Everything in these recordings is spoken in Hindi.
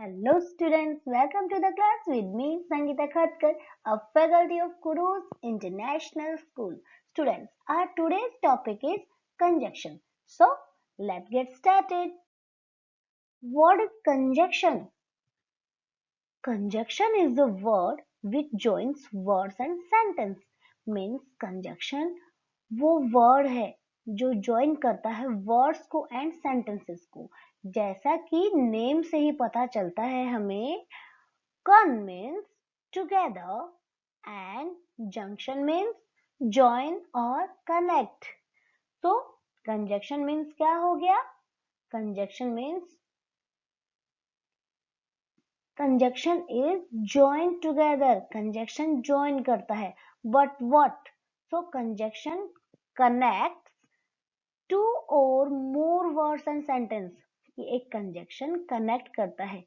Hello students, welcome to the class with me Sangeeta Khatkar, a faculty of Kuru's International School. Students, our today's topic is conjunction. So, let's get started. What is conjunction? Conjunction is the word which joins words and sentence. Means conjunction वो वर्ड है जो ज्वाइन करता है वर्ड्स को एंड सेंटेंसेस को. जैसा कि नेम से ही पता चलता है हमें, con means together and junction means join or connect. So conjunction means क्या हो गया? Conjunction means conjunction is join together. Conjunction join करता है. But what? So conjunction connects two or more words and sentence. ये एक conjunction connect करता है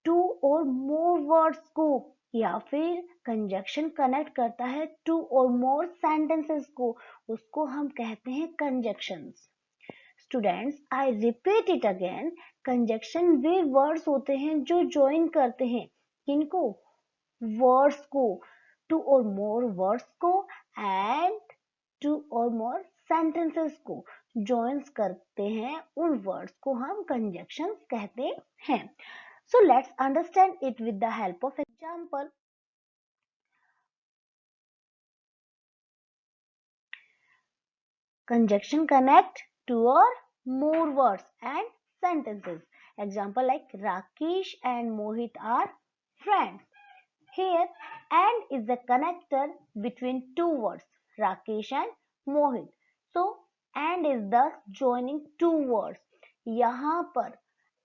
टू और मोर वर्ड्स को, या फिर कंजक्शन कनेक्ट करता है टू और मोर सेंटेंसेस को, उसको हम कहते हैं conjunctions. Students, I repeat it again. Conjunction way words होते हैं जो ज्वाइन करते हैं किनको? वर्ड्स को, टू और मोर वर्ड्स को एंड टू और मोर सेंटेंसेस को ज्वाइंस करते हैं. उन वर्ड्स को हम कंजक्शंस कहते हैं. So let's understand it with the help of example. Conjunction connect two or more words and sentences. Example like Rakesh and Mohit are friends. Here and is the connector between two words, Rakesh and Mohit. So and is thus joining two words. यहाँ पर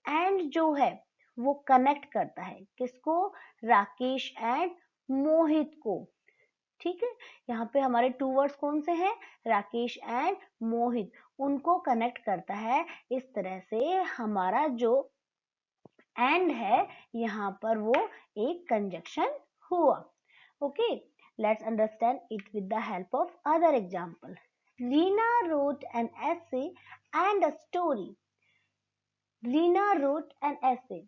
and जो है वो कनेक्ट करता है किसको? राकेश एंड मोहित को. ठीक है, यहाँ पे हमारे टू वर्ड्स कौन से हैं? राकेश एंड मोहित. उनको कनेक्ट करता है. इस तरह से हमारा जो एंड है यहाँ पर वो एक कंजक्शन हुआ. Okay, let's understand it with the help of other example. Reena wrote an essay and a story. Rina wrote an essay.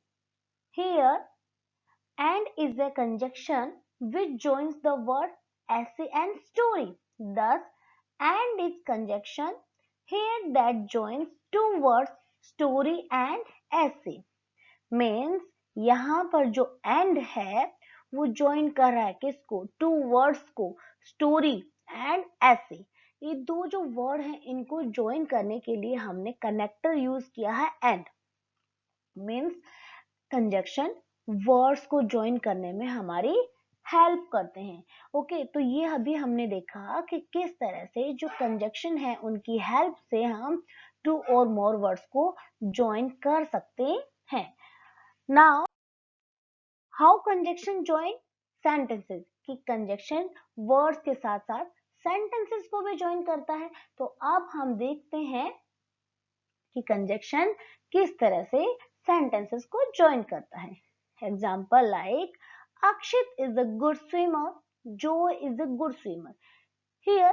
Here, and is a conjunction which joins the word essay and story. Thus, and is conjunction here that joins two words story and essay. Means यहाँ पर जो and है वो join कर रहा है किसको? two words को, story and essay. ये दो जो word हैं इनको join करने के लिए हमने connector use किया है and. मीन्स कंजक्शन वर्ड्स को ज्वाइन करने में हमारी हेल्प करते हैं. ओके, तो ये अभी हमने देखा कि किस तरह से जो कंजक्शन है उनकी हेल्प से हम टू और मोर वर्ड्स को ज्वाइन कर सकते हैं. Now how conjunction join sentences, कि कंजक्शन वर्ड्स के साथ साथ सेंटेंसेस को भी ज्वाइन करता है. तो अब हम देखते हैं कि कंजक्शन किस तरह से sentences को join करता है. Example like Akshit is a good swimmer, Joy is a good swimmer. Here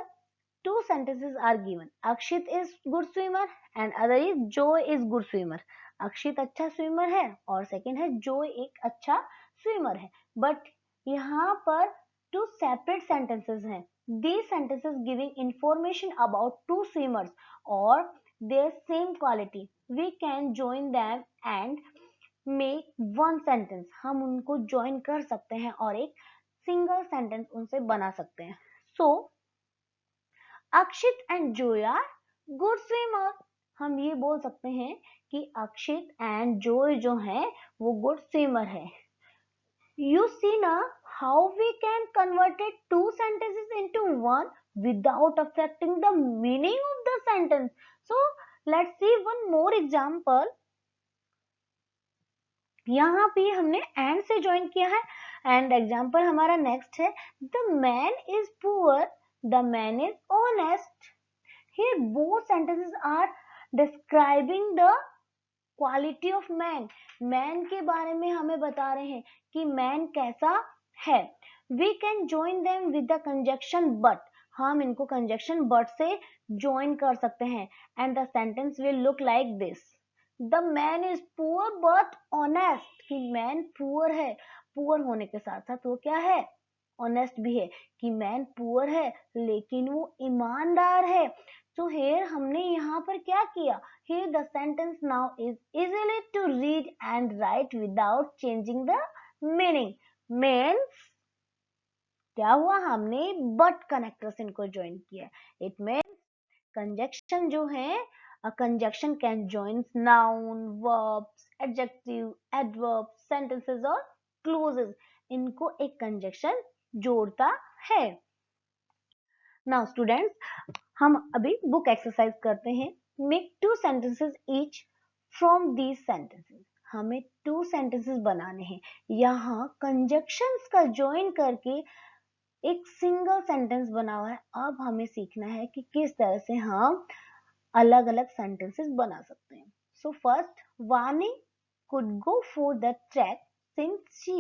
two sentences are given. Akshit is good swimmer and other is Joy is good swimmer. अक्षित अच्छा स्विमर है और सेकंड है जोय एक अच्छा स्विमर है. बट यहाँ पर टू सेपरेट सेंटेंसेस हैं. These sentences giving information about two swimmers or their same quality. We can join them and make one sentence. हम उनको join कर सकते हैं और एक single sentence उनसे बना सकते हैं. So, Akshit and Joy are good swimmer. हम ये बोल सकते हैं कि अक्षित and Joy जो है वो good swimmer है. You see now how we can convert two sentences into one without affecting the meaning of the sentence. So let's see one more example. यहाँ पे हमने and से join किया है and example हमारा next है. The man is poor, the man is honest. Here both sentences are describing the quality of man. Man के बारे में हमें बता रहे हैं कि मैन कैसा है. We can join them with the conjunction but. हम इनको कंजक्शन बट से ज्वाइन कर सकते हैं and the sentence will look like this. The man is poor but honest. कि मैन पुअर है, पुअर होने के साथ साथ वो क्या है, ऑनेस्ट भी है, कि मैन पुअर है लेकिन वो ईमानदार है। तो हेयर हमने यहाँ पर क्या किया, here the sentence now is easily to read and write without changing the meaning। means क्या हुआ, हमने but कनेक्टर से इनको ज्वाइन किया। इट मीन्स कंजक्शन जो है, a conjunction can join noun, verbs, adjective, adverb, sentences और clauses। इनको एक कंजक्शन जोड़ता है। नाउ स्टूडेंट्स, हम अभी बुक एक्सरसाइज करते हैं। Make 2 sentences each from these sentences। हमें 2 sentences बनाने हैं। यहाँ कंजक्शंस का ज्वाइन करके एक सिंगल सेंटेंस बना हुआ है। अब हमें सीखना है कि किस तरह से हम अलग अलग सेंटेंसेस बना सकते हैं। सो फर्स्ट, वानी could go for the trek since she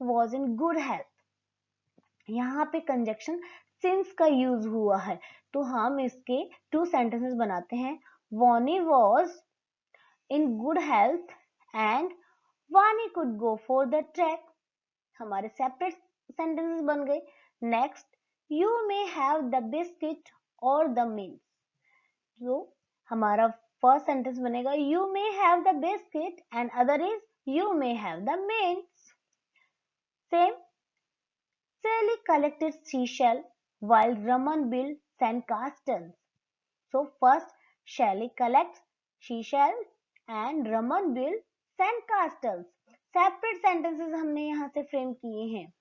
was in good health। यहाँ पे कंजक्शन since का यूज हुआ है, तो हम इसके 2 sentences बनाते हैं। वानी was in good health and वानी could go for the trek। हमारे सेपरेट सेंटेंसेस बन गए। Next, you may have the biscuit और द मिन्स। तो हमारा फर्स्ट सेंटेंस बनेगा you may have the biscuit and other is you may have the mince. Same, Sally collected seashell while Raman built sandcastles। So first, Sally collects seashells and Raman built sandcastles। Separate sentences हमने यहाँ से फ्रेम किए हैं।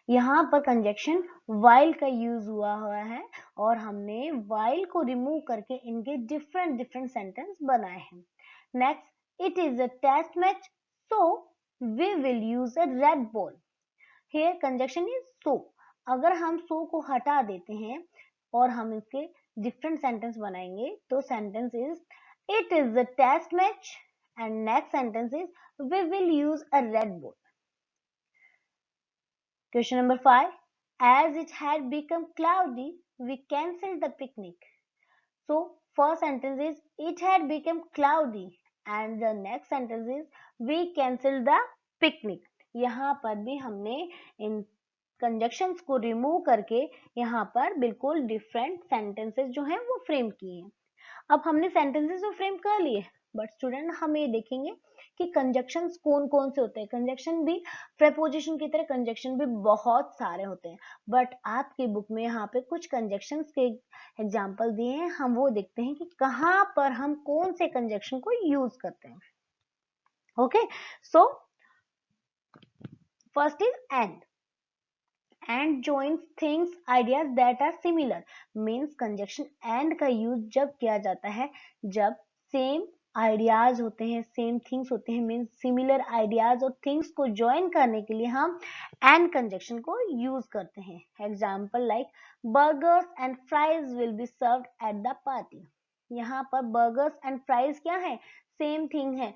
यहाँ पर कंजक्शन while का यूज हुआ है और हमने while को रिमूव करके इनके डिफरेंट डिफरेंट सेंटेंस बनाए हैं। Next, it is a test match so we will use a red ball. Here conjunction is so. अगर हम सो को हटा देते हैं और हम इसके डिफरेंट सेंटेंस बनाएंगे तो sentence is it is a test match and next sentence is we will use a red ball. Question number 5. As it had become cloudy, we cancelled the picnic। So, first sentence is it had become cloudy and the next sentence is we cancelled the picnic। यहाँ पर भी हमने इन कंजक्शंस को रिमूव करके यहाँ पर बिल्कुल डिफरेंट सेंटेंसेस जो हैं वो फ्रेम किए हैं। अब हमने सेंटेंसेस तो फ्रेम कर लिए, बट स्टूडेंट हम ये देखेंगे कि कंजक्शंस कौन कौन से होते हैं। कंजक्शन भी प्रेपोजिशन की तरह कंजक्शन भी बहुत सारे होते हैं, बट आपकी बुक में यहाँ पे कुछ कंजक्शंस के एग्जांपल दिए हैं। हम वो देखते हैं कि कहाँ पर हम कौन से कंजक्शन को यूज करते हैं। Okay, so first is and joins things ideas that are similar। means conjunction and का यूज जब किया जाता है जब सेम आइडियाज होते हैं, सेम थिंग्स होते हैं, मीन्स सिमिलर आइडियाज और थिंग्स को ज्वाइन करने के लिए हम एंड कंजक्शन को यूज करते हैं। Example like burgers and fries will be served at the party. यहाँ पर बर्गर्स एंड फ्राइज क्या है, सेम थिंग है,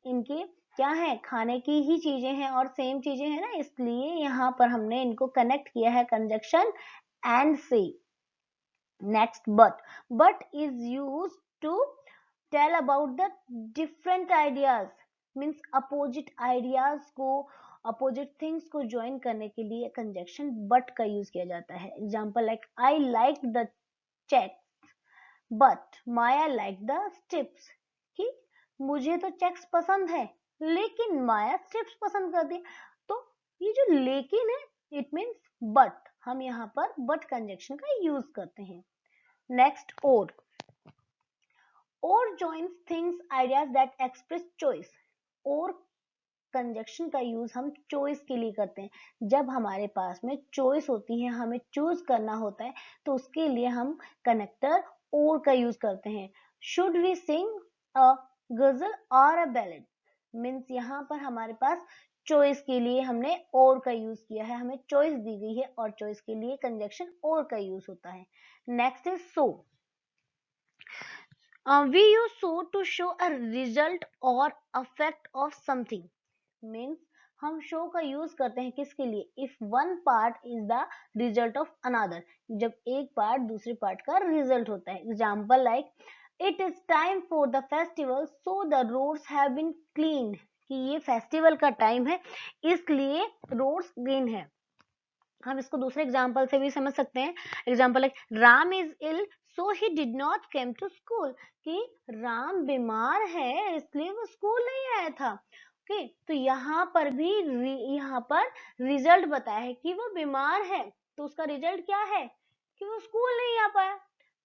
इनके क्या है, खाने की ही चीजें हैं और सेम चीजें हैं ना, इसलिए यहाँ पर हमने इनको कनेक्ट किया है कंजक्शन एंड से। Next, but is use to tell about the different ideas. Means opposite ideas को, अपोजिट थिंग्स को ज्वाइन करने के लिए कंजक्शन बट का यूज किया जाता है। Example like I like the checks but Maya like the stripes. कि मुझे तो चेक्स पसंद है लेकिन माया स्ट्रिप्स पसंद करती है। तो ये जो लेकिन है इट मीन्स बट, हम यहाँ पर बट कंजक्शन का यूज करते हैं। नेक्स्ट, और joins things ideas that express choice। और कंजक्शन का यूज हम चॉइस के लिए करते हैं। जब हमारे पास में चॉइस होती है, हमें चूज करना होता है, तो उसके लिए हम कनेक्टर और का यूज करते हैं। शुड वी सिंग अ गजल और अ बैलेड। मीन्स यहाँ पर हमारे पास चॉइस के लिए हमने और का यूज किया है, हमें चॉइस दी गई है और चॉइस के लिए कंजक्शन और का यूज होता है। Next is so. We use so to show a result or effect of something। Means हम शो का यूज करते हैं किसके लिए, if one part is the result of another, जब एक पार्ट दूसरे पार्ट का रिजल्ट होता है। Example like it is time for the festival so the roads have been cleaned. कि ये फेस्टिवल का टाइम है, इसलिए रोड्स ग्रीन है। हम इसको दूसरे एग्जाम्पल से भी समझ सकते हैं। Example like Ram is ill so he did not came to school, कि राम बीमार है इसलिए वो स्कूल नहीं आया था। ओके, तो यहाँ पर भी यहाँ पर रिजल्ट बताया है कि वो बीमार है, तो उसका रिजल्ट क्या है कि वो स्कूल नहीं आ पाया।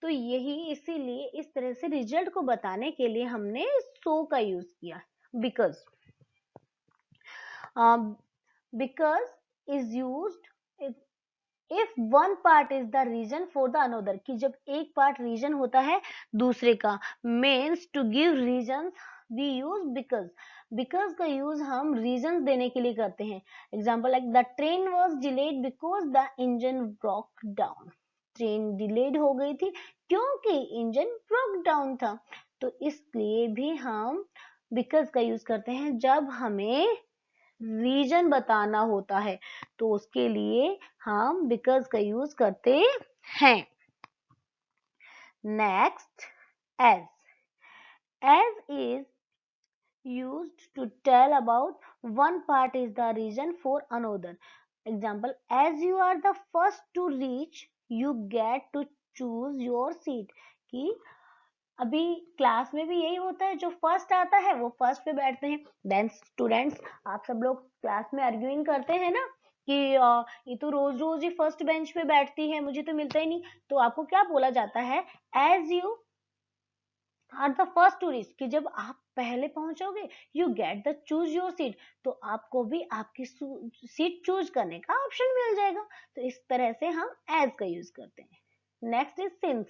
तो यही इसीलिए इस तरह से रिजल्ट को बताने के लिए हमने सो का यूज किया, because because is used if one part is the reason for the another, कि जब एक पार्ट रीजन होता है दूसरे का। Means to give reason we use because, because का यूज हम रीजन देने के लिए करते हैं। Example like the train was delayed because the engine broke down, train delayed हो गई थी क्योंकि इंजन ब्रोक डाउन था। तो इसलिए भी हम बिकॉज का यूज करते हैं जब हमें रीजन बताना होता है, तो उसके लिए हम बिकॉज का यूज करते हैं। Next, as is used to tell about one part is the reason for another. Example, as you are the first to reach you get to choose your seat, कि अभी क्लास में भी यही होता है, जो फर्स्ट आता है वो फर्स्ट पे बैठते हैं। देन स्टूडेंट्स, आप सब लोग क्लास में आर्ग्यूइंग करते हैं ना कि ये तो रोज रोज ही फर्स्ट बेंच पे बैठती है, मुझे तो मिलता ही नहीं। तो आपको क्या बोला जाता है, as you are the first to reach, कि जब आप पहले पहुंचोगे you get the choose your seat, तो आपको भी आपकी सीट चूज करने का ऑप्शन मिल जाएगा। तो इस तरह से हम एज का यूज करते हैं। नेक्स्ट इज सिंस,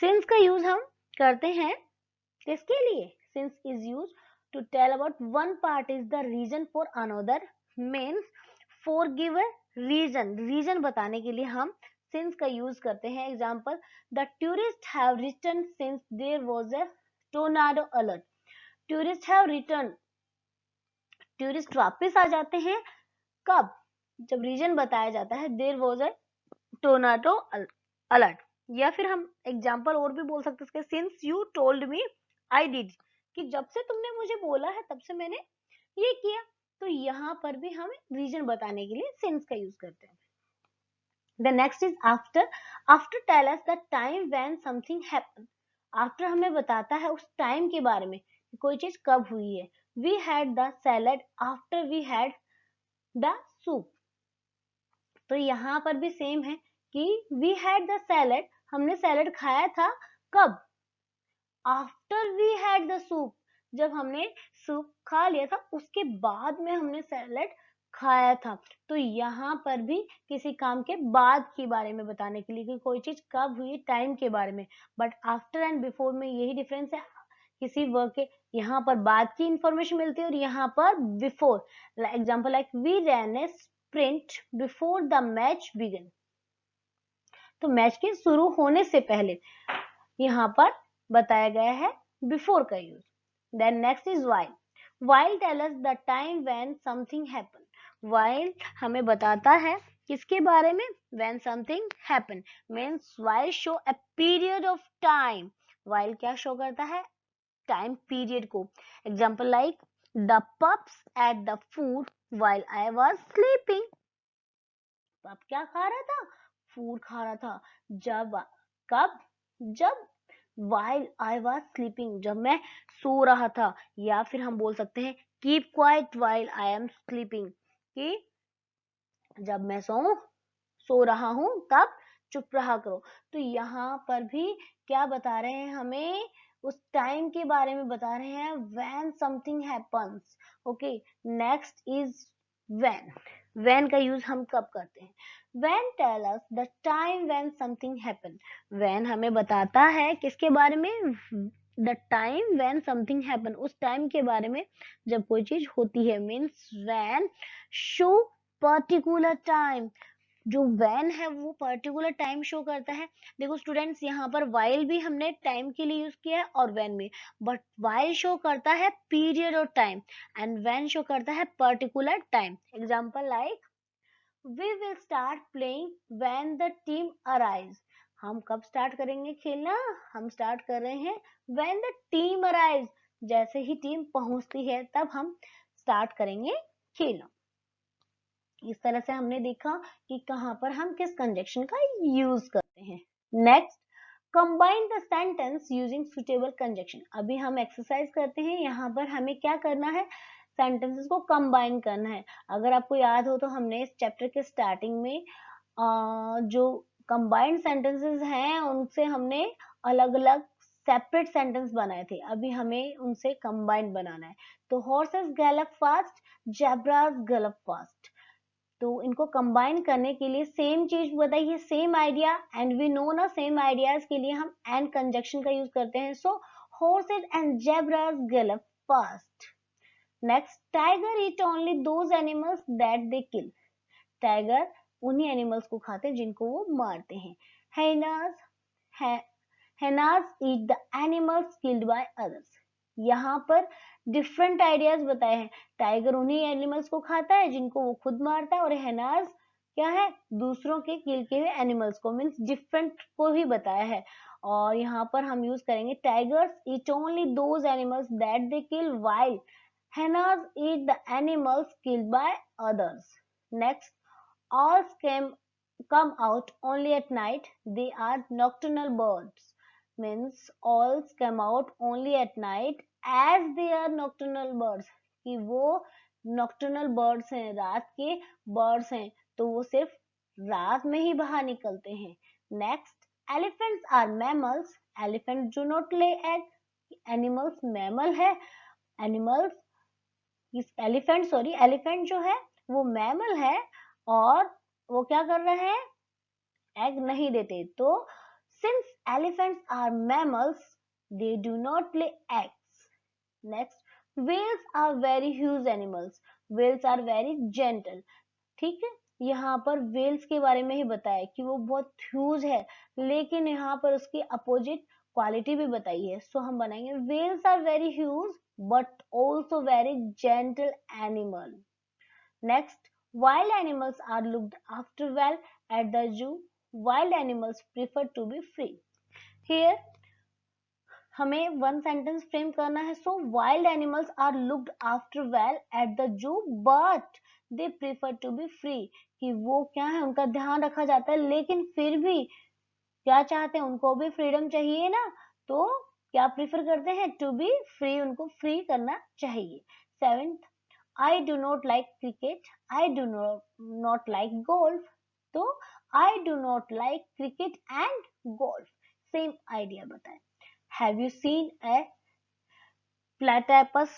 सिंस का यूज हम करते हैं किसके लिए, since is use to tell about one part is the reason for another, means for given reason, reason बताने के लिए हम सिंस का यूज करते हैं। Example, the tourist have return since there was a tornado alert, tourist have return, tourist वापस आ जाते हैं कब, जब रीजन बताया जाता है there was a tornado alert. या फिर हम एग्जाम्पल और भी बोल सकते हैं, since you told me I did, कि जब से तुमने मुझे बोला है तब से मैंने ये किया। तो यहाँ पर भी हम रीजन बताने के लिए सिंस का यूज करते हैं। The next is after, after tell us the time when something happened, after हमें बताता है उस टाइम के बारे में, कोई चीज कब हुई है। We had the salad after we had the soup, तो यहाँ पर भी सेम है कि we had the salad, हमने सैलड खाया था कब, after we had the soup, जब हमने सूप खा लिया था उसके बाद में हमने सैलड खाया था। तो यहाँ पर भी किसी काम के बाद के बारे में बताने के लिए कि कोई चीज कब हुई, टाइम के बारे में। बट आफ्टर एंड बिफोर में यही डिफरेंस है, किसी वर्क के यहाँ पर बाद की इंफॉर्मेशन मिलती है और यहाँ पर before. Example like we ran a sprint before the match begin, तो मैच के शुरू होने से पहले यहाँ पर बताया गया है बिफोर का use. Then next is while, while tell us the time when something happen, while हमें बताता है किसके बारे में, when something happen, means while show a period of time, while क्या शो करता है, टाइम पीरियड को। Example like the pups ate the food while I was sleeping, pup क्या खा रहा था, फूड खा रहा था, जब कब, जब while I was sleeping, जब मैं सो रहा था। या फिर हम बोल सकते हैं keep quiet while I am sleeping, कि जब मैं सो रहा हूं तब चुप रहा करो। तो यहाँ पर भी क्या बता रहे हैं, हमें उस टाइम के बारे में बता रहे हैं, when something happens। Okay, next is when, when का यूज हम कब करते हैं, when tell us the time when something happen, when हमें बताता है किसके बारे में, the time when something happen, उस टाइम के बारे में जब कोई चीज होती है। Means when show particular time, जो when है वो पर्टिकुलर टाइम शो करता है। देखो स्टूडेंट्स, यहाँ पर while भी हमने टाइम के लिए यूज किया है और when भी, बट while शो करता है पीरियड और टाइम एंड when शो करता है particular time. Example like we will start playing when the team arrives, हम कब स्टार्ट करेंगे खेलना, हम स्टार्ट कर रहे हैं when the team arrives, जैसे ही टीम पहुंचती है तब हम स्टार्ट करेंगे खेलना। इस तरह से हमने देखा कि कहाँ पर हम किस कंजक्शन का यूज करते हैं। Next, combine the sentence using suitable conjunction. अभी हम एक्सरसाइज करते हैं, यहाँ पर हमें क्या करना है, सेंटेंसेस को कंबाइन करना है। अगर आपको याद हो तो हमने इस चैप्टर के स्टार्टिंग में जो कंबाइंड सेंटेंसेस हैं उनसे हमने अलग अलग सेपरेट सेंटेंस बनाए थे, अभी हमें उनसे कंबाइंड बनाना है। तो horses gallop fast, zebras gallop fast. तो इनको कंबाइन करने के लिए सेम चीज बताइए, same idea, and we know ना सेम आइडियाज के लिए हम एंड कंजक्शन का यूज करते हैं। So horses and zebras gallop fast. Next, tiger eat only those animals that they kill. टाइगर उन्हीं एनिमल्स को खाते हैं जिनको वो मारते हैं। Hyenas eat the animals killed by others. यहाँ पर डिफरेंट आइडियाज बताए हैं। टाइगर उन्हीं एनिमल्स को खाता है जिनको वो खुद मारता है, और हेनाज क्या है, दूसरों के किल किए हुए एनिमल्स को, मीन्स डिफरेंट को ही बताया है। और यहाँ पर हम यूज करेंगे tigers eat only those animals that they kill, while hyenas eat the animals killed by others. Next, owls come out only at night. They are nocturnal birds. Means owls come out only at night as they are nocturnal birds. कि वो nocturnal birds हैं, रात के birds हैं, तो वो सिर्फ रात में ही बाहर निकलते हैं। Next, elephants are mammals. Elephants do not lay egg. Animals mammal है। Animals, एलिफेंट जो है वो मैमल है, और वो क्या कर रहे हैं, एग नहीं देते। तो since elephants are mammals they do not lay eggs. Next, whales are very huge animals. Whales are very gentle. ठीक है, यहाँ पर व्हेल्स के बारे में ही बताया कि वो बहुत ह्यूज है, लेकिन यहाँ पर उसकी अपोजिट क्वालिटी भी बताई है। सो हम बनाएंगे whales are very huge but also very gentle animal. Next, wild animals are looked after well at the zoo. Wild animals prefer to be free. Here हमें वन सेंटेंस फ्रेम करना है। So wild animals are looked after well at the zoo but they prefer to be free. कि वो क्या है, उनका ध्यान रखा जाता है, लेकिन फिर भी क्या चाहते हैं, उनको भी फ्रीडम चाहिए ना, तो क्या प्रीफर करते हैं, टू बी फ्री, उनको फ्री करना चाहिए। Seventh, I do not like cricket, I do not like golf. तो I do not like cricket and golf, same idea बताएं। Have you seen a platypus.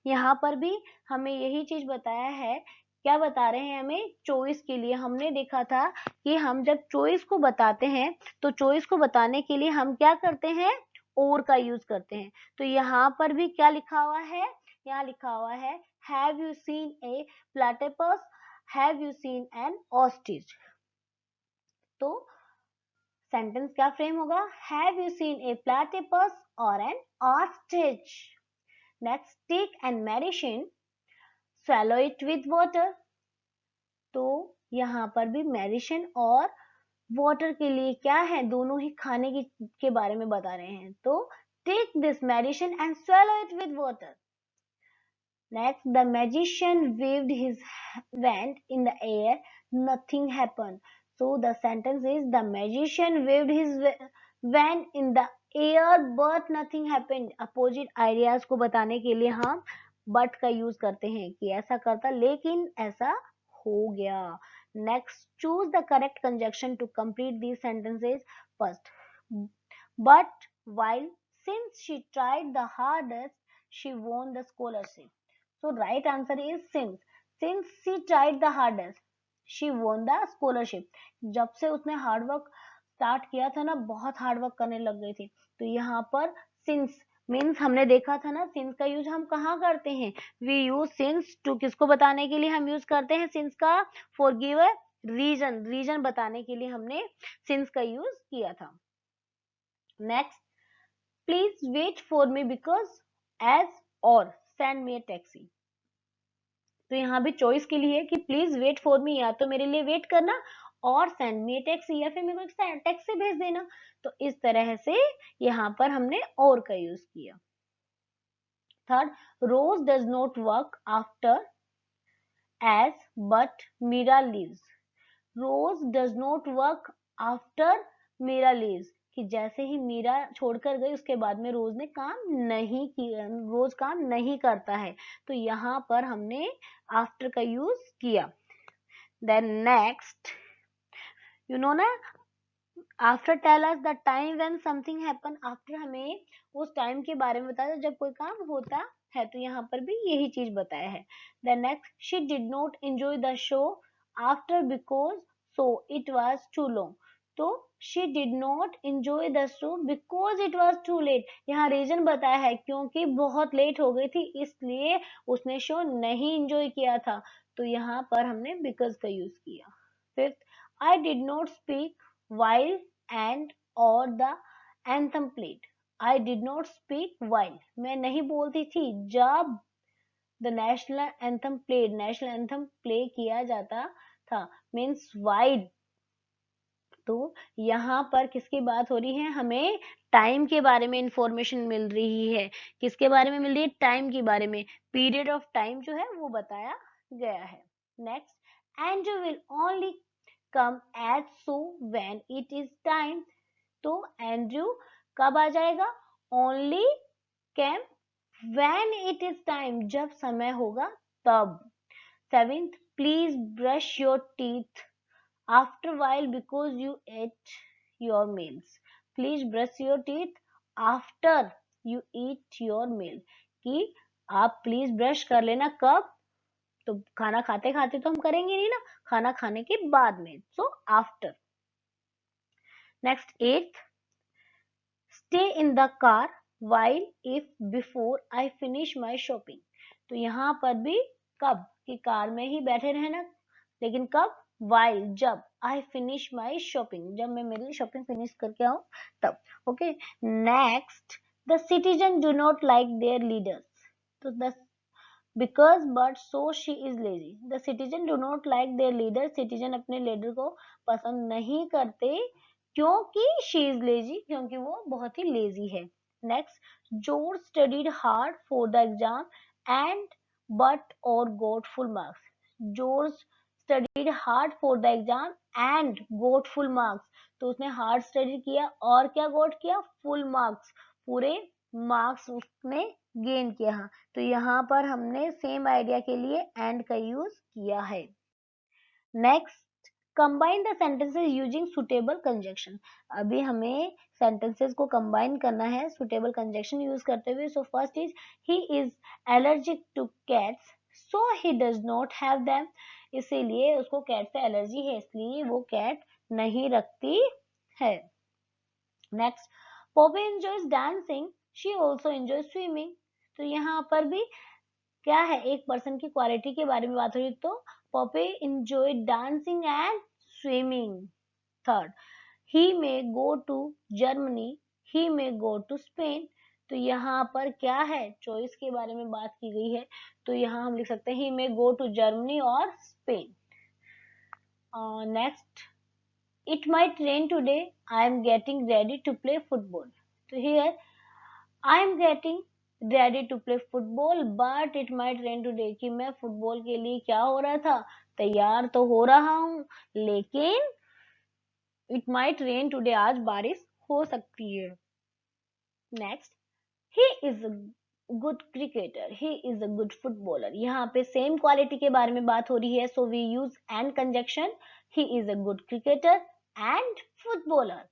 यहाँ पर भी हमें यही चीज बताया है। क्या बता रहे हैं हमें, चॉइस के लिए। हमने देखा था कि हम जब चॉइस को बताते हैं तो चॉइस को बताने के लिए हम क्या करते हैं, और का यूज करते हैं। तो यहाँ पर भी क्या लिखा हुआ है, यहाँ लिखा हुआ है have you seen a platypus, have you seen an ostrich. तो सेंटेंस क्या फ्रेम होगा, have you seen a platypus और an ostrich. Next, take an medicine, swallow it with water। तो यहाँ पर भी मेडिसिन और वाटर के लिए क्या है, दोनों ही खाने के बारे में बता रहे हैं। तो take this medicine and swallow it with water। Next, the magician waved his wand in the air, nothing happened। So the sentence is the magician waved his wand in the air but nothing happened। Opposite ideas को बताने के लिए हम but का यूज करते हैं कि ऐसा करता लेकिन ऐसा हो गया। Next, choose the correct conjunction to complete these sentences. First, but while since she tried the hardest, she won the scholarship। So right answer is since। Since she tried the hardest, she won the scholarship। जब से उसने हार्ड वर्क स्टार्ट किया था ना, बहुत हार्ड वर्क करने लग गई थी। तो यहाँ पर since मीन्स हमने देखा था ना, सिंस का यूज हम कहाँ करते हैं, वी यूज सिंस टू, किसको बताने के लिए हम यूज करते हैं सिंस का, for give a reason, reason बताने के लिए हमने सिंस का यूज किया था। Next, please wait for me because as or send me a taxi. तो यहाँ भी चॉइस के लिए कि प्लीज वेट फॉर मी, या तो मेरे लिए वेट करना, और सेंड मी अ टैक्सी, या फिर मेरे को एक टैक्सी भेज देना। तो इस तरह से यहाँ पर हमने और का यूज किया। Third, Rose does not work after as but Mira leaves. Rose does not work after Mira leaves, कि जैसे ही मीरा छोड़कर गई उसके बाद में रोज ने काम नहीं किया, रोज काम नहीं करता है, तो यहाँ पर हमने आफ्टर का यूज किया. देन नेक्स्ट, यू नो ना, after tell us the time when something happen. After हमें उस टाइम के बारे में बताया जब कोई काम होता है, तो यहाँ पर भी यही चीज बताया है. The next, she did not enjoy the show after because so it was too long. तो she did not enjoy the show because it was too late. यहाँ रीजन बताया है क्योंकि बहुत लेट हो गई थी इसलिए उसने शो नहीं एंजॉय किया था, तो यहाँ पर हमने बिकॉज का यूज किया. Fifth, I did not speak while and or the anthem played. I did not speak while. मैं नहीं बोलती थी जब the national anthem played. national anthem play किया जाता था. means while. तो यहाँ पर किसकी बात हो रही है, हमें टाइम के बारे में इंफॉर्मेशन मिल रही है. किसके बारे में मिल रही है, टाइम के बारे में. पीरियड ऑफ टाइम जो है वो बताया गया है. Next, Andrew will only come at so when it is time. तो एंड्रयू कब आ जाएगा, only came when it is time, जब समय होगा तब. Seventh, please brush your teeth after while because you ate your meals. Please brush your teeth after you eat your meal. कि आप प्लीज ब्रश कर लेना कब, तो खाना खाते खाते तो हम करेंगे नहीं ना, खाना खाने के बाद में, so after. Next, at, stay in the car while if before I finish my shopping. तो यहाँ पर भी कब, कि कार में ही बैठे रहना, लेकिन कब, वाइल, जब, आई फिनिश माई शॉपिंग, जब मैं मेरी शॉपिंग फिनिश करके आऊं तब. Okay. Next, the citizen do not like there leaders. तो the because but so she is lazy. The citizen do not like their leader. Citizen अपने लीडर को पसंद नहीं करते क्योंकि she is lazy, क्योंकि वो बहुत ही lazy है. Next, George studied hard for the exam and but or got full marks. George studied hard for the exam and got full marks. तो उसने hard study किया और क्या got किया, full marks, पूरे मार्क्स उसने गेन किया. तो यहाँ पर हमने सेम आइडिया के लिए एंड का यूज किया है. Next, combine the sentences using suitable conjunction. अभी हमें सेंटेंसेस को कंबाइन करना है सुटेबल कंजक्शन यूज करते हुए. So first is, he is allergic two cats so he does not have them. इसीलिए उसको कैट से एलर्जी है, इसलिए वो कैट नहीं रखती है. Next, Poppy enjoys dancing, she also enjoy swimming. तो यहाँ पर भी क्या है, एक पर्सन की क्वालिटी के बारे में बात हो रही, तो Poppy enjoy dancing and swimming. Third, he may go to Germany, he may go to Spain. तो यहाँ पर क्या है, चॉइस के बारे में बात की गई है, तो यहाँ हम लिख सकते हैं ही मे गो टू जर्मनी और Spain. Next, it might rain today, I am getting ready to play football. So here I am getting ready to play football but it might rain today, कि मैं फुटबॉल के लिए क्या हो रहा था, तैयार तो हो रहा हूँ, लेकिन it might rain today, आज बारिश हो सकती है. Next, he is a good cricketer, he is a good footballer. यहाँ पे सेम क्वालिटी के बारे में बात हो रही है, so we use and conjunction. He is a good cricketer and footballer.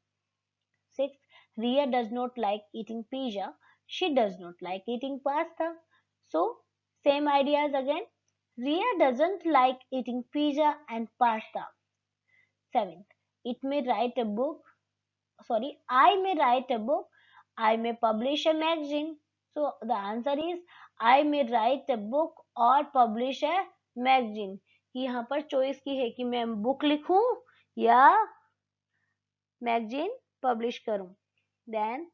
6, Ria does not like eating pizza, she does not like eating pasta. So same ideas again, Ria doesn't like eating pizza and pasta. 7th, it may write a book, sorry, I may write a book, I may publish a magazine. So the answer is I may write a book or publish a magazine. यहाँ पर चॉइस की है कि मैं बुक लिखूं या मैगजीन पब्लिश करूं. Then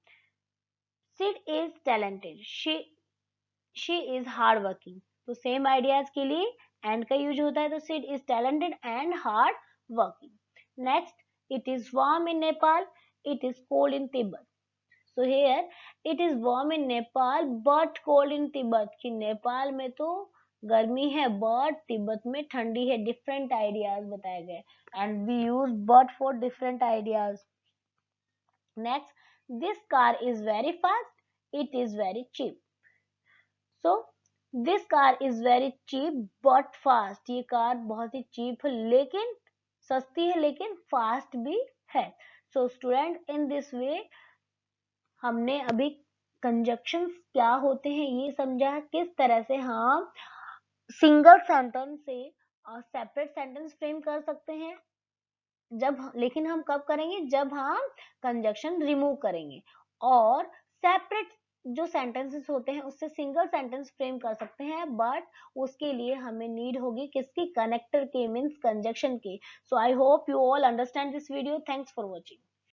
Sid is talented, she is hard working. तो सेम आइडियाज के लिए एंड का यूज होता है, तो Sid is talented and hard working. Next, it is warm in Nepal, it is cold in Tibet. So here it is warm in Nepal but cold in Tibet, कि नेपाल में तो गर्मी है बट तिब्बत में ठंडी है। डिफरेंट आइडियाज बताए गए and we use but for different ideas. Next, this car is very fast, it is very cheap. So this car is very cheap but fast, ये कार बहुत ही चीप है लेकिन सस्ती है लेकिन फास्ट भी है। So student, in this way हमने अभी कंजक्शंस क्या होते हैं ये समझा, किस तरह से हम सिंगल सेंटेंस से सेपरेट सेंटेंस फ्रेम कर सकते हैं, लेकिन हम कब करेंगे, जब हम कंजक्शन रिमूव करेंगे। और सेपरेट जो सेंटेंसेस होते हैं उससे सिंगल सेंटेंस फ्रेम कर सकते हैं, बट उसके लिए हमें नीड होगी किसकी, कनेक्टर के, मीन्स कंजक्शन के। So I hope you all understand this video. Thanks for watching.